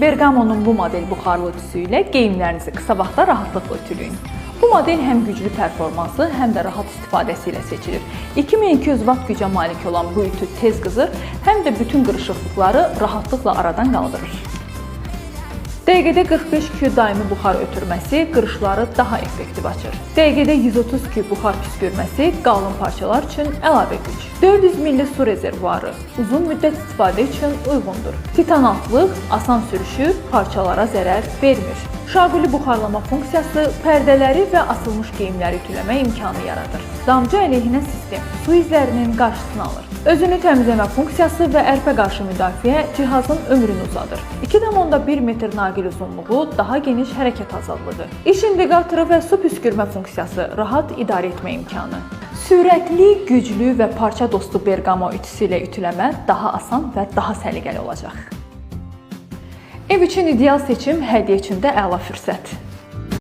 Bergamonun bu model buxarlı ütüsü ilə geyimlərinizi qısa vaxtda rahatlıqla ütüləyin. Bu model həm güclü performansı, həm də rahat istifadəsi ilə seçilir. 2200 watt gücə malik olan bu ütü tez qızır, həm də bütün qırışıqlıqları rahatlıqla aradan qaldırır. Dəqiqədə 45 Q daimi buxar ötürməsi qırışları daha effektiv açır. Dəqiqədə 130 Q buxar püskürməsi qalın parçalar üçün əlavə güc. 400 ml su rezervuarı uzun müddət istifadə üçün uyğundur. Titanatlıq asan sürüşür, parçalara zərər vermir. Şaquli buxarlama funksiyası pərdələri və asılmış geyimləri ütüləmə imkanı yaradır. Damcı əleyhinə sistem su izlərinin qarşısını alır. Özünü təmizləmə funksiyası və ərpə qarşı müdafiə cihazın ömrünü uzadır. 2,1 metr naqil uzunluğu daha geniş hərəkət azadlığı. İş indikatoru və su püskürmə funksiyası rahat idarə etmə imkanı. Sürətli, güclü və parça dostu Bergamo ütüsü ilə ütüləmə daha asan və daha səliqəli olacaq. Ev üçün ideal seçim, hədiyyə üçün də əla fürsət.